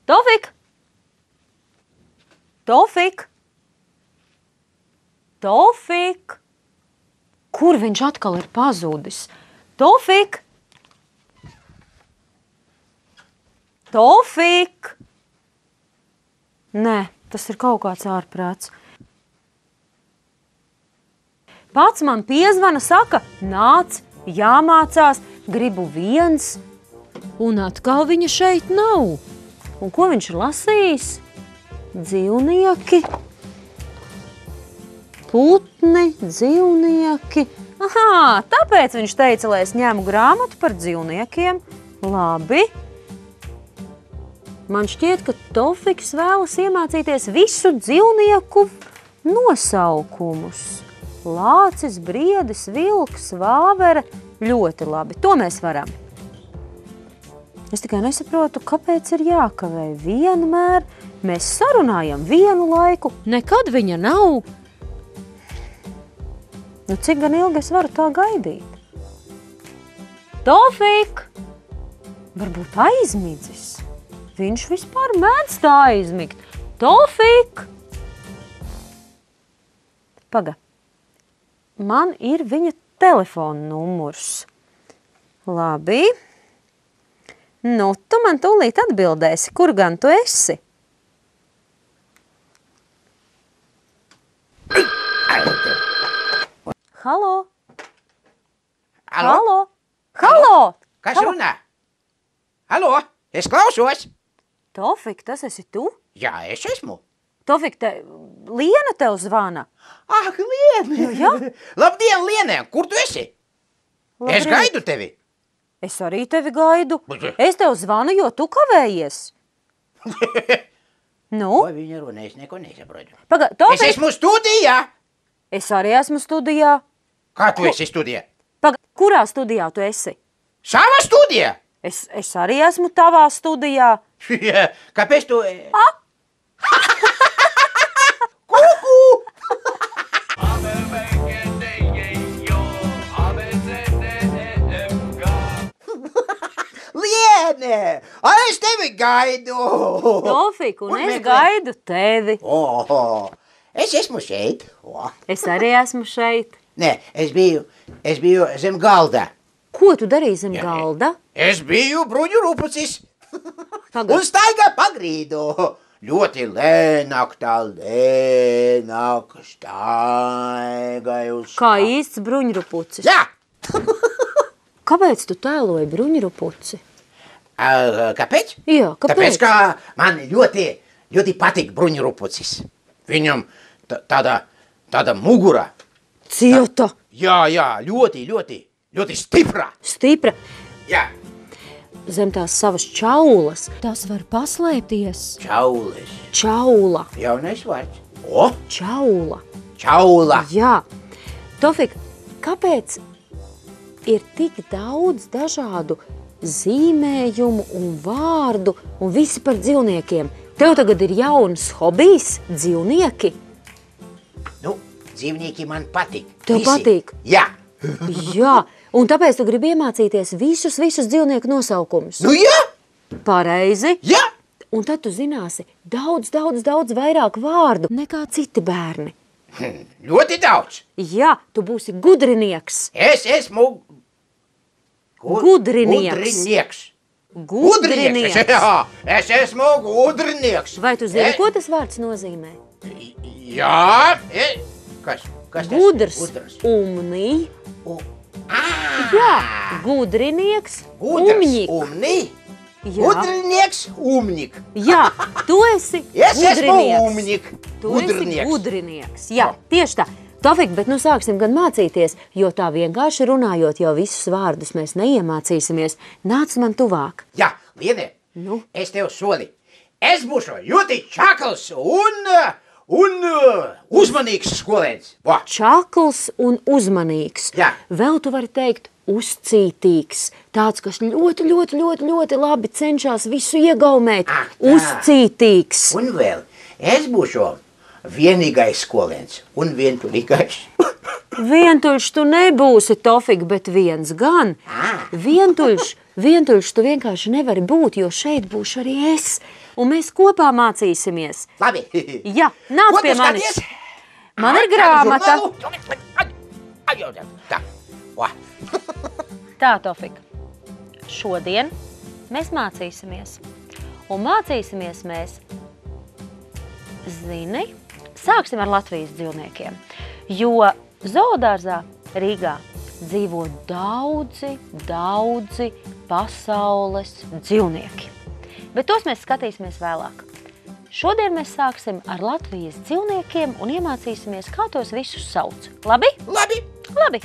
Tofik! Tofik! Tofik! Kur viņš atkal ir pazudis? Tofik! Tofik! Nē, tas ir kaut kāds ārprāts. Pats man piezvana, saka, nāc, jāmācās, gribu viens. Un atkal viņa šeit nav. Un ko viņš ir lasījis? Dzīvnieki, putni, dzīvnieki. Aha, tāpēc viņš teica, lai es ņemu grāmatu par dzīvniekiem. Labi. Man šķiet, ka Tofiks vēlas iemācīties visu dzīvnieku nosaukumus. Lācis, briedis, vilks, vāvere. Ļoti labi, to mēs varam. Es tikai nesaprotu, kāpēc ir jākavē. Vienmēr mēs sarunājam vienu laiku, nekad viņa nav. Nu, cik gan ilgi es varu tā gaidīt? Tofik! Varbūt aizmidzis. Viņš vispār mēdz tā aizmigt. Tofik! Paga. Man ir viņa telefona numurs. Labi. Nu, tu man tūlīt atbildēsi, kur gan tu esi? Halo? Halo? Halo? Kas runā? Halo? Es klausos. Tofik, tas esi tu? Jā, es esmu. Tofik, Liena tev zvana? Ah, Liene! Nu, jā. Labdien, Liene! Kur tu esi? Labrīt. Es gaidu tevi. Es arī tevi gaidu. Bet- Es tev zvanu, jo tu kavējies. Nu? Ko viņa runā? Es neko nesaprotu. Paga, Es Tofik, esmu studijā. es arī esmu studijā. Kā tu esi studijā? Paga, kurā studijā tu esi? Savā studijā? Es arī esmu tavā studijā. Kāpēc tu... Kuku! Liene! Es tevi gaidu! Tofik, un Un es meklē. gaidu tevi. Es esmu šeit. Es arī esmu šeit. Nē, es biju zem galda. Ko tu darīji zem galda? Es biju bruņu rupucis Pagad. un staigā pa grīdu. Ļoti lēnāk staigāju uz... Kā īsts bruņurupucis. Jā! Kāpēc tu tēloji bruņurupuci? Kāpēc? Jā, kāpēc? Tāpēc, ka man ļoti patīk bruņurupucis. Viņam tāda mugura. Cieta, Jā, ļoti stipra. stipra. Jā, Zem tās savas čaulas. Tas var paslēpties. čaules. Čaula. Jaunais vārds. O, Čaula. čaula. Jā. Tofik, kāpēc ir tik daudz dažādu zīmējumu un vārdu un visi par dzīvniekiem? Tev tagad ir jauns hobijs, dzīvnieki. Nu, dzīvnieki man patīk. Tev Visi. patīk? Jā. Jā, un tāpēc tu gribi iemācīties visus dzīvnieku nosaukumus. Nu, jā, Pareizi. jā. Un tad tu zināsi daudz vairāk vārdu nekā citi bērni. Ļoti daudz. Jā, tu būsi gudrinieks. Es esmu... Gudrinieks. Gudrinieks. Jā, es esmu gudrinieks. Vai tu zini, ko tas vārds nozīmē? Jā. Kas tas? Gudrs. Gudrs. Umnī. Ah, Jā, gudrinieks. Gudrs. Umņik. Umni. Jā. Gudrinieks. Umnik. Jā, tu esi Es esmu gudrinieks. umnik. Tu esi gudrinieks. Jā, tieši tā. Tofik, bet nu sāksim gan mācīties, jo tā vienkārši runājot jau visus vārdus mēs neiemācīsimies. Nāc man tuvāk. Jā, Liene, Nu? es tev soli. Es būšu ļoti čakls un uzmanīgs skolēns. Va. Čakls un uzmanīgs. Jā. Vēl tu vari teikt uzcītīgs, tāds, kas ļoti labi cenšas visu iegaumēt, uzcītīgs. Un vēl, es būšu vienīgais skolēns un vientuļīgais. Vientuļš tu nebūsi, Tofik, bet viens gan. Vientuļš tu vienkārši nevari būt, jo šeit būšu arī es. Un mēs kopā mācīsimies. Labi. Jā, nāc pie manis. Man ir grāmata. Tā, Tofik, šodien mēs mācīsimies. Un mācīsimies mēs, zini, sāksim ar Latvijas dzīvniekiem. Jo zoodārzā Rīgā dzīvo daudzi pasaules dzīvnieki. Bet tos mēs skatīsimies vēlāk. Šodien mēs sāksim ar Latvijas dzīvniekiem un iemācīsimies, kā tos visus sauc. Labi? Labi.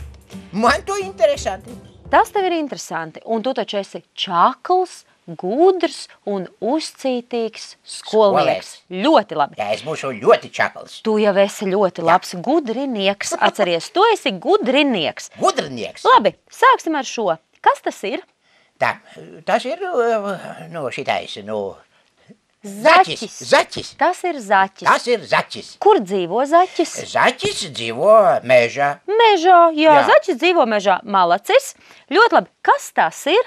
Man to interesanti. Tas tev ir interesanti. Un tu taču esi čakls, gudrs un uzcītīgs skolnieks. Ļoti labi. Jā, es būšu ļoti čakls. Tu jau esi ļoti labs gudrinieks. Atceries, tu esi gudrinieks. Gudrinieks. Labi, sāksim ar šo. Kas tas ir? Tā, tas ir, šitais, Zaķis. Zaķis. Tas ir zaķis. Tas ir zaķis. Kur dzīvo zaķis? Zaķis dzīvo mežā. Mežā, jā. Zaķis dzīvo mežā. Malacis. Ļoti labi. Kas tas ir?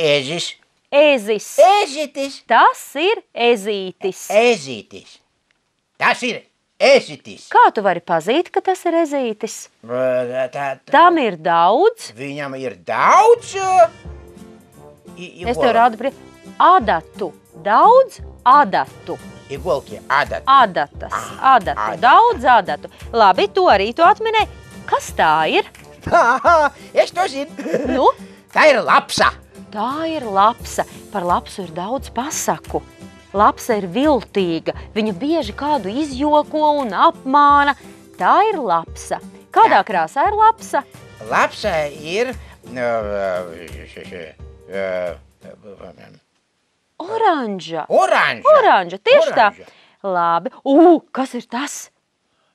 Ezis. Ezis. Ezitis. Tas ir ezītis. Ezītis. Tas ir ezitis. Kā tu vari pazīt, ka tas ir ezītis? Tam ir daudz. Viņam ir daudz. Es tev rādu adatu. Daudz adatu. Iegolki, adatu. Adatu. Daudz adatu. Labi, to arī tu atminēji. Kas tā ir? Es to zinu. Nu? Tā ir lapsa. Tā ir lapsa. Par lapsu ir daudz pasaku. Lapsa ir viltīga. Viņa bieži kādu izjoko un apmāna. Tā ir lapsa. Kādā krāsā ir lapsa? Lapsa ir oranža. Oranža, tieši tā. Labi. Kas ir tas?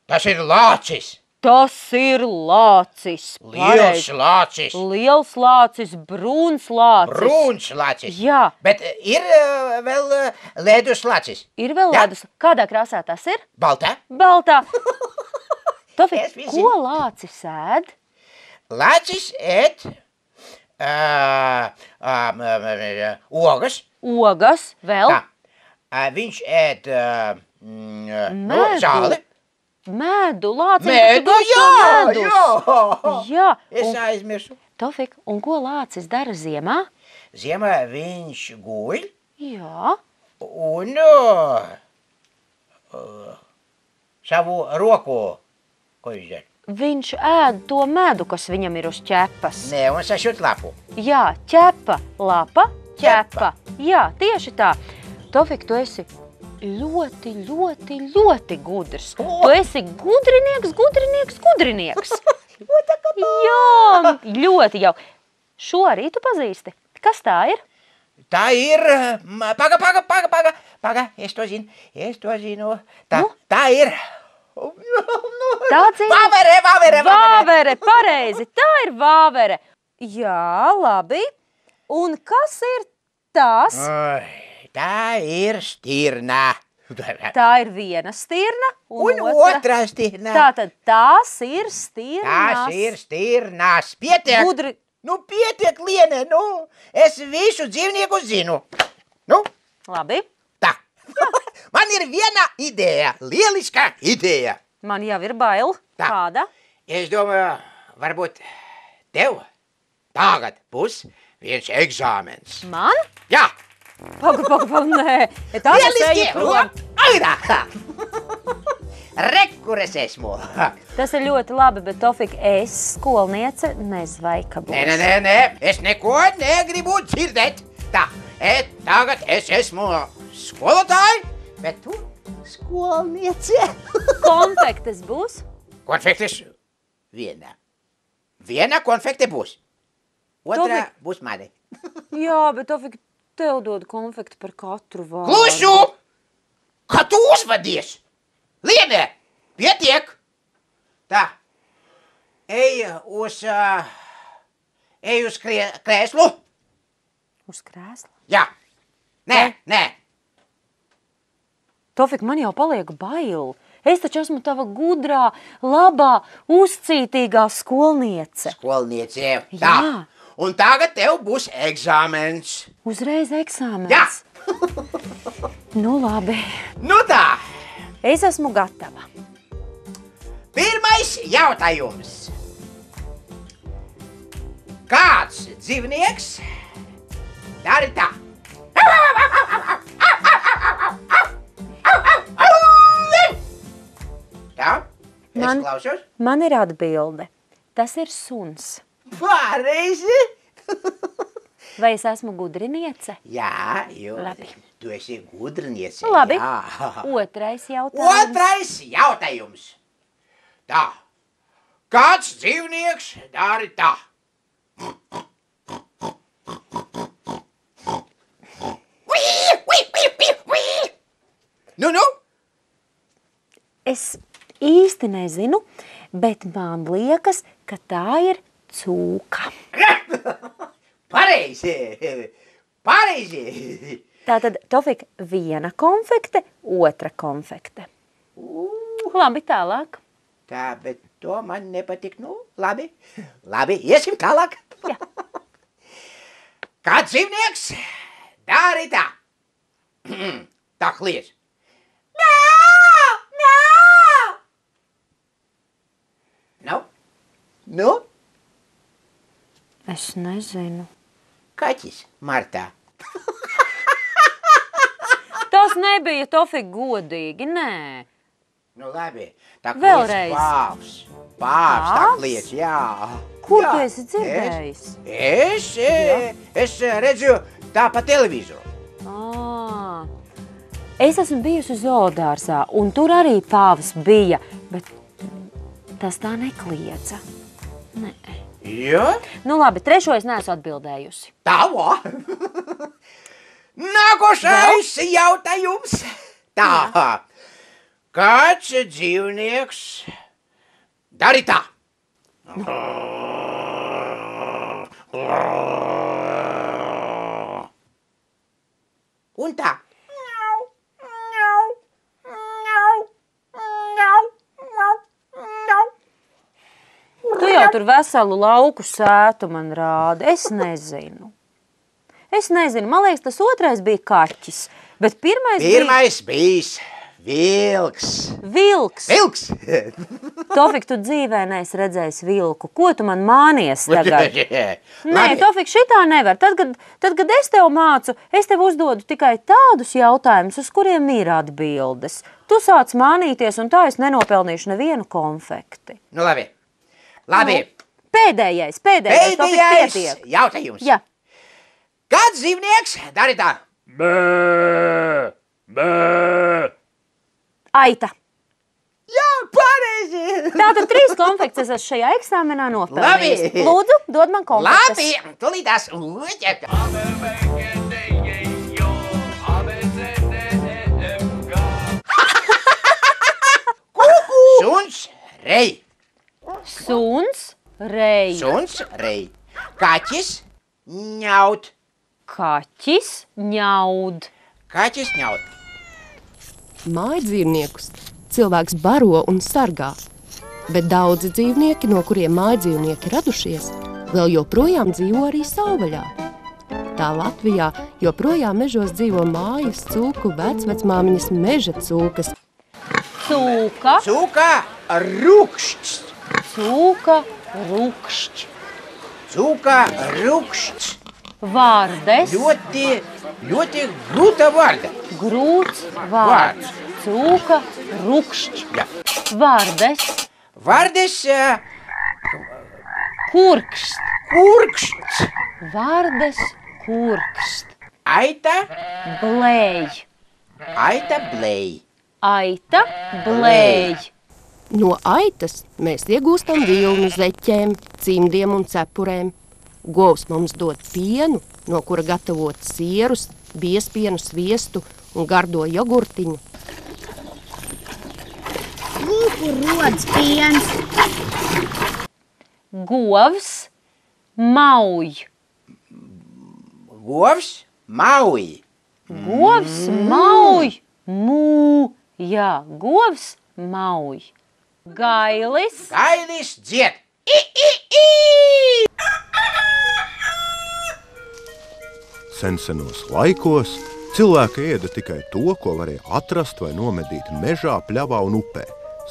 Tas ir lācis. Tas ir lācis. Liels lācis. Liels lācis, brūns lācis. Brūns lācis. Jā. Bet ir vēl ledus lācis. Ir vēl ledus. Kādā krāsā tas ir? Baltā. Tofik, ko lācis ēd? Lācis ēd ogas. Ogas, vēl? Tā. Viņš ēd zāli. Mēdu, lācis. Mēdu, jā. Es aizmirsu. Tofik, un ko lācis dara ziemā? Ziemā viņš guļ. Jā. Un savu roku, ko viņš dara? Viņš ēd to medu, kas viņam ir uz ķepas. Nē, un sašūt lapu. Jā, ķepa, lapa, ķepa. Jā, tieši tā. Tofik, tu esi ļoti gudrs. Tu esi gudrinieks. Jā, ļoti jau. Šo arī tu pazīsti. Kas tā ir? Tā ir, paga, es to zinu. Tā ir. Vāvere, pareizi, tā ir vāvere. Jā, labi. Un kas ir tas? Tā ir stirna. Tā ir viena stirna un otra stirna. Tātad tās ir stirnas. Tās ir stirnas. Pietiek. Pietiek, Liene, Es visu dzīvnieku zinu. Labi. Tā. Man ir viena ideja, lieliska ideja. Man jau ir bail. Tā. Kāda? Es domāju, varbūt tev tagad būs viens eksāmens. Man? Jā. Paga, nē. Tas es eju prom. Airā. Rekures esmu. Tas ir ļoti labi, bet Tofik, es skolniece nezvaika būšu. Nē, es neko negribu dzirdēt. Tā, tagad es esmu skolotāji, bet tu skolniece. Konfektes būs? Konfektes viena. Viena konfekte būs. Otra būs mani. Jā, bet Tofik, tev dod konfekti par katru vārdu. Klusu! Kā tu uzvadies? Liene, pietiek! Tā. Ej uz krēslu. Uz krēsla? Jā. Nē. Tofik, man jau paliek bail. Es taču esmu tava gudrā, labā, uzcītīgā skolniece. Skolniece, tā. Jā. Un tagad tev būs eksāmens. Uzreiz eksāmens? Jā. Nu labi. Nu tā. Es esmu gatava. Pirmais jautājums. Kāds dzīvnieks dara tā? Tā? Es klausos. Man ir atbilde. Tas ir suns. Pareizi. Vai es esmu gudriniece? Jā, jo Labi. Tu esi gudriniece. Labi. Jā. Otrais jautājums. Otrais jautājums. Tā. Kāds dzīvnieks dara tā? Nu? Es īsti nezinu, bet man liekas, ka tā ir cūka. Pareizi. Tātad, Tofik, viena konfekte, otra konfekte. Labi, tālāk. Tā, bet to man nepatik. Nu, labi, iesim tālāk. Jā. Kāds dzīvnieks dara tā? Tā kliedz. Nu? Es nezinu. Kaķis, Martā. Tas nebija, Tofik, godīgi, nē. Nu, labi. Tā Vēlreiz. Pāvs, tā kliedz, jā. Kur Jā. tu esi dzirdējis? Es redzu tā pa televizoru. Es esmu bijusi zoodārzā, un tur arī pāvs bija, bet tas tā nekliedza. Nē. Jā? Nu labi, trešo es neesmu atbildējusi. Tā, va. Nākošais jautājums. Tā. Kāds dzīvnieks dara tā? Un tā. Tu jau tur veselu lauku sētu man rāda. Es nezinu. Man liekas, tas otrais bija kaķis, bet Pirmais bijis vilks. Vilks? Tofik, tu dzīvē neesi redzējis vilku. Ko tu man mānies tagad? Nē, Tofik, šitā nevar. Tad, kad es tev mācu, es tev uzdodu tikai tādus jautājumus, uz kuriem ir atbildes. Tu sāc mānīties, un tā es nenopelnīšu nevienu konfekti. Nu, labi. Nu, pēdējais, Tofik, pietiek. Jautājums. Jā. Kāds dzīvnieks dara tā? Aita. Jā, pareizi. Tātad 3 konfekts es esmu šajā eksāmenā nopelnījis. Labi. Lūdzu, dod man konfektes. Labi, tulītās. Suns, rei. Suns, rei. Kaķis, ņaut. Kaķis, ņaud. Mājdzīvniekus cilvēks baro un sargā, bet daudzi dzīvnieki, no kuriem mājdzīvnieki radušies, vēl joprojām dzīvo arī savvaļā. Tā Latvijā joprojām mežos dzīvo mājas cūku vecvecmāmiņas meža cūkas. Cūka, rukšķs. Vārdes. Ļoti grūta vārda. Grūts vārds. Cūka, rukšķs. Jā. Vārdes. Kurkšt. Vārdes, kurkšt. Aita, blēj. No aitas mēs iegūstam vilnu zeķēm, cimdiem un cepurēm. Govs mums dod pienu, no kura gatavot sierus, biezpienu, sviestu un gardo jogurtiņu. Kur rodas piens? Govs mauj. Govs mauj. Govs mauj. Mū. Jā, govs mauj. Gailis. Gailis dzied. Sensenos laikos cilvēki ēda tikai to, ko varēja atrast vai nomedīt mežā, pļavā un upē,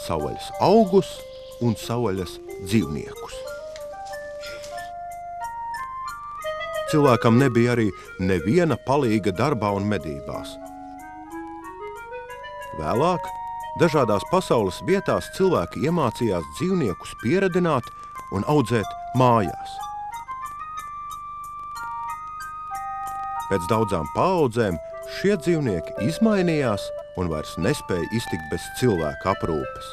savvaļas augus un savvaļas dzīvniekus. Cilvēkam nebija arī neviena palīga darbā un medībās. Vēlāk, dažādās pasaules vietās cilvēki iemācījās dzīvniekus pieredināt un audzēt mājās. Pēc daudzām paaudzēm šie dzīvnieki izmainījās un vairs nespēja iztikt bez cilvēka aprūpes.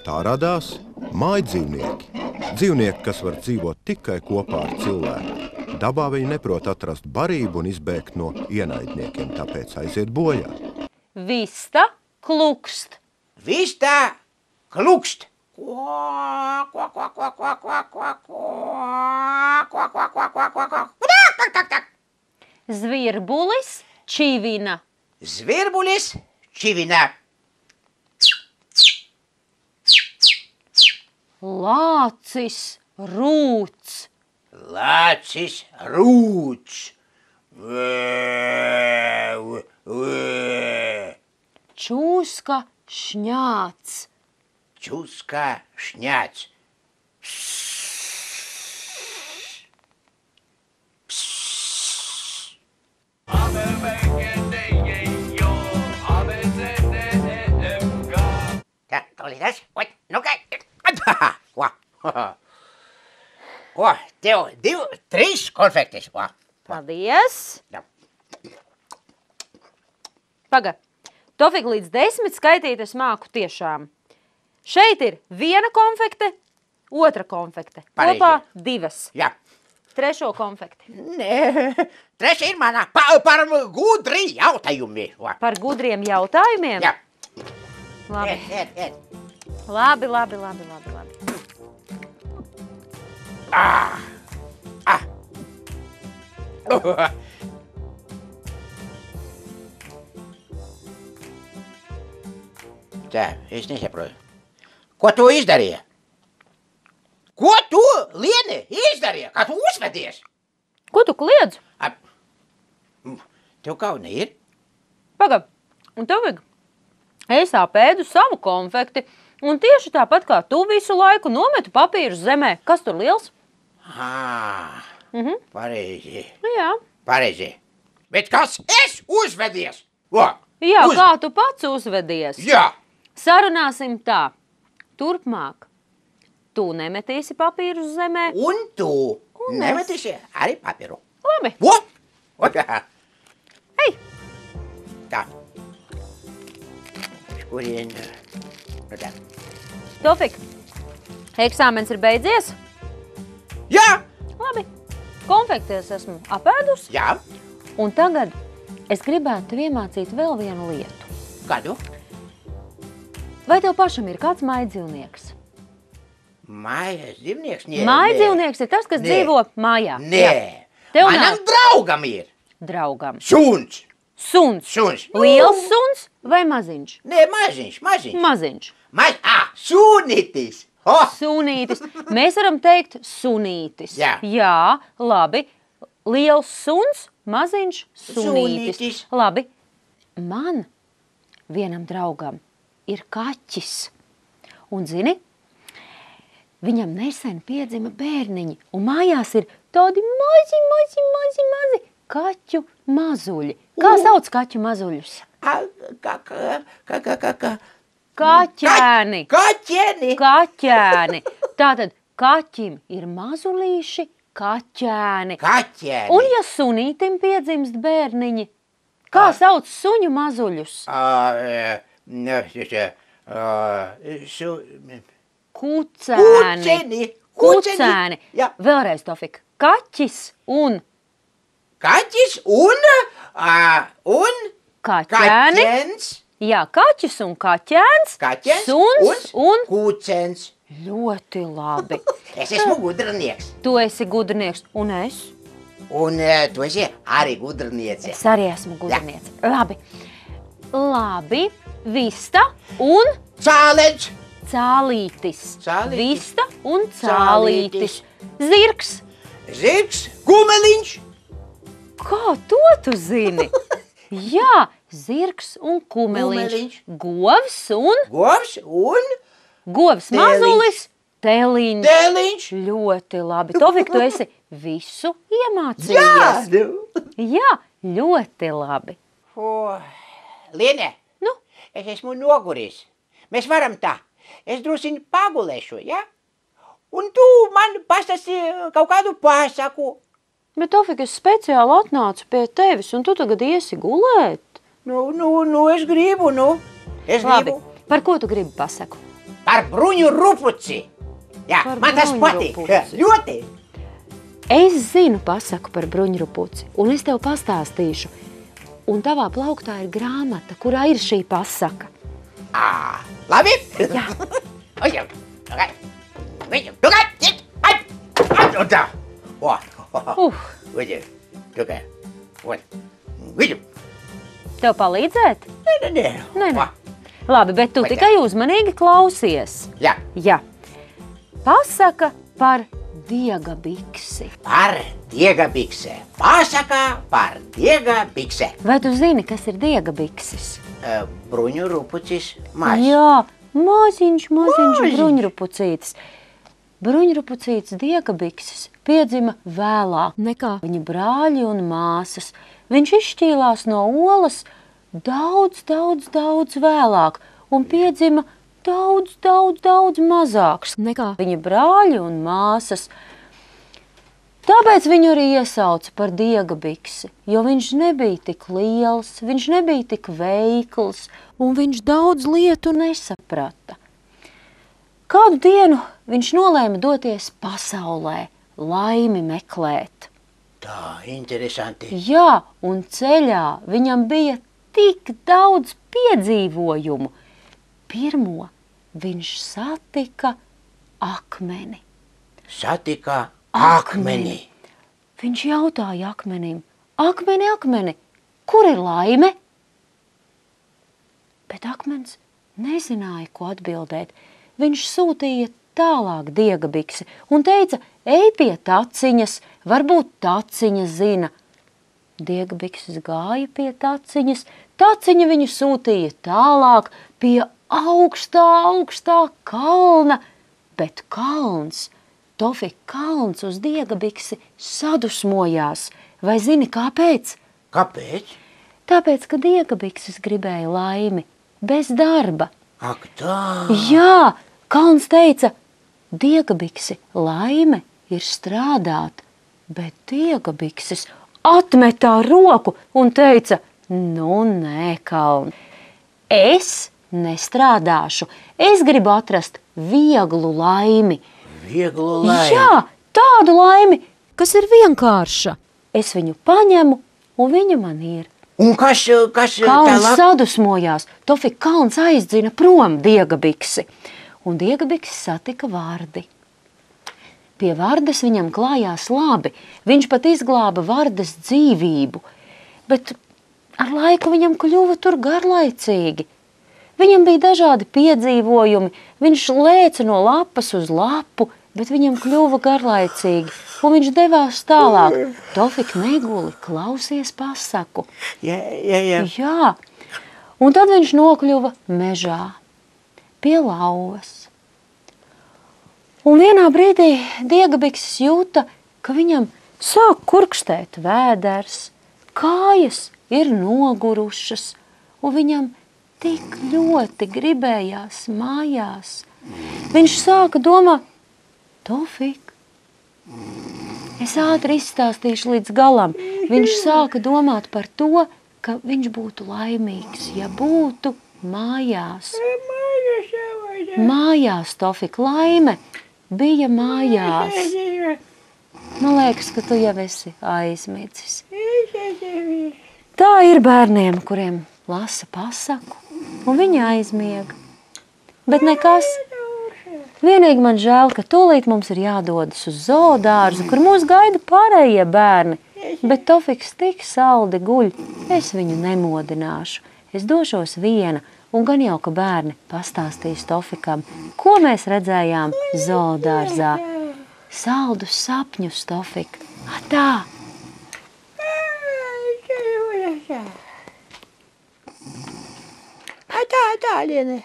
Tā radās mājdzīvnieki. Dzīvnieki, kas var dzīvot tikai kopā ar cilvēku. Dabā viņi neprot atrast barību un izbēgt no ienaidniekiem, tāpēc aiziet bojā. Vista klukst. Vista klukst. Zvirbulis čivina. Zvirbulis čivina. Lācis rūc. Lācis rūc. Čūska šņāc. Čūska šņāc. Tev 2, 3 konfektes. Paldies. Paga, Tofik, līdz 10 skaitīt es māku tiešām. Šeit ir 1 konfekte, 2 konfekte. Pareizi. Kopā 2. Jā. 3. konfekti. Nē, 3 ir manā. Par gudri jautājumi. Par gudriem jautājumiem? Jā. Labi. Ēd. Labi. Tā, es nesaprotu. Ko tu izdarīji? Ko tu, Liene, izdarīji? Kā tu uzvedies? Ko tu kliedz? Tev kauna ir? Paga, un Tofik, es apēdu savu konfekti, un tieši tāpat kā tu visu laiku nometu papīrus zemē. Kas tur liels? Pareizi. Jā. Pareizi. Bet kas es uzvedies? Jā, kā tu pats uzvedies? Jā. Sarunāsim tā. Turpmāk. Tu nemetīsi papīrus zemē. Un tu nemetīsi arī papīru. Labi. Hei. Tā. Kurien? Tā. Tofik, eksāmens ir beidzies? Jā. Labi. Konfekties esmu apēdusi. Jā. Un tagad es gribētu tev iemācīt vēl vienu lietu. Kādu? Vai tev pašam ir kāds mājdzīvnieks? Mājas dzīvnieks? Mājdzīvnieks ir tas, kas dzīvo mājā. Nē. Manam draugam ir. Draugam. Suns. Suns. Liels suns vai maziņš? Nē, maziņš. Maziņš. Sunītis. Sunītis. Mēs varam teikt sunītis. Jā. Labi. Liels suns, maziņš, sunītis. Labi. Man vienam draugam ir kaķis. Un zini, viņam nesen piedzima bērniņi. Un mājās ir tādi mazi kaķu mazuļi. Kā sauc kaķu mazuļus? Kaķēni. Kaķēni. Tātad kaķim ir mazulīši, kaķēni. Un ja sunītim piedzimst bērniņi, kā sauc suņu mazuļus? Kucēni. Vēlreiz, Tofik. Kaķis un kaķēni. Jā, kaķis un kaķēns. Suns un kucēns. Ļoti labi. Es esmu gudrnieks. Tu esi gudrnieks, un es? Un tu esi arī gudrniece. Es arī esmu gudrniece. Labi, vista un Cāleņš. cālītis. Cālītis. Vista un cālītis. Zirgs. Zirgs, kumeliņš. Kā to tu zini? Jā, zirgs un kumeliņš. Govs un Govs un govs Teliņš. mazulis. Teliņš. teliņš. Ļoti labi. Tofik, tu esi visu iemācījies. Jā, ļoti labi. Liene, Nu, es esmu noguris. Mēs varam tā. Es drusciņ pagulēšu, ja? Un tu man pastāsti kaut kādu pasaku. bet Tofik, es speciāli atnācu pie tevis, un tu tagad iesi gulēt. Es gribu, Es Labi, gribu. par ko tu gribi pasaku? Par bruņu rupuci. Jā, Par man tas bruņu patīk. rupuci. Ļoti. Es zinu pasaku par bruņurupuci, un es tev pastāstīšu. Un tavā plauktā ir grāmata, kurā ir šī pasaka. Labi? Jā. Ojam. Viņam. Un tā. Viņam. Tukai. Viņam. Tev palīdzēt? Nē. Labi, bet tu Vai tā? tikai uzmanīgi klausies. Jā. Jā. Pasaka par diega biksi. Par diega bikse. Pasaka par diega bikse. Vai tu zini, kas ir diega bikses? Bruņu rupucis maz. Jā, maziņš Maziņš. bruņurupucītis. Bruņurupucītis diega bikses piedzima vēlāk Nekā viņa brāļi un māsas. Viņš izšķīlās no olas daudz vēlāk un piedzima daudz mazāks nekā viņa brāļi un māsas. Tāpēc viņu arī iesauca par diega biksi, jo viņš nebija tik liels, viņš nebija tik veikls, un viņš daudz lietu nesaprata. Kādu dienu viņš nolēma doties pasaulē, laimi meklēt. Tā, interesanti. Jā, un ceļā viņam bija tik daudz piedzīvojumu. Pirmo viņš satika akmeni. Satika akmeni. Viņš jautāja akmenim: akmeni, kur ir laime? Bet akmens nezināja, ko atbildēt. Viņš sūtīja tālāk diega biksi un teica: ej pie taciņas, varbūt taciņa zina. Diega bikses gāja pie taciņas, taciņa viņu sūtīja tālāk pie augstā kalna, bet kalns, Tofik kalns uz diega biksi sadusmojās. Vai zini, kāpēc? Kāpēc? Tāpēc, ka diega bikses gribēja laimi, bez darba. Ak tā. Jā, kalns teica: diega biksi, laime ir strādāt, bet diega bikses atmetā roku un teica: nu nē, kaln, es nestrādāšu, es gribu atrast vieglu laimi. Vieglu laimi. Jā, tādu laimi, kas ir vienkārša. es viņu paņemu un viņa man ir. Un kas Kalns tālāk? sadusmojās, Tofik kalns aizdzina prom diega biksi, un diega biksi satika Vardi. Pie Vardes viņam klājās labi, viņš pat izglāba Vardes dzīvību, bet ar laiku viņam kļuva tur garlaicīgi. Viņam bija dažādi piedzīvojumi, viņš lēca no lapas uz lapu, bet viņam kļuva garlaicīgi, un viņš devās tālāk. Tofik neguli, klausies pasaku. Jā. Jā, un tad viņš nokļuva mežā, pie lauvas. Un vienā brīdī diega bikses jūta, ka viņam sāk kurkstēt vēders, kājas ir nogurušas, un viņam tik ļoti gribējās mājās. Viņš sāka domāt: Tofik, es ātri izstāstīšu līdz galam. Viņš sāka domāt par to, ka viņš būtu laimīgs, ja būtu mājās. Mājās, Tofik, laime bija mājās. Man liekas, ka tu jau esi aizmidzis. Tā ir bērniem, kuriem lasa pasaku, un viņi aizmiega. Bet nekas, Vienīgi man žēl, ka tūlīt mums ir jādodas uz zoodārzu, kur mūs gaida pārējie bērni. Bet Tofiks tik saldi guļ, es viņu nemodināšu. Es došos viena, un gan jau, ka bērni pastāstīs Tofikam, ko mēs redzējām zoodārzā. Saldus sapņus, Tofik. Atā! Atā, Liene.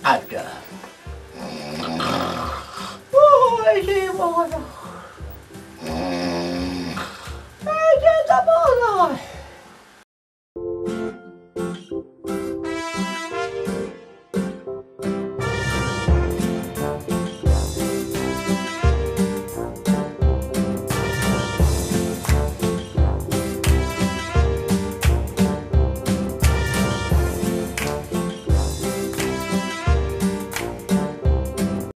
Atā.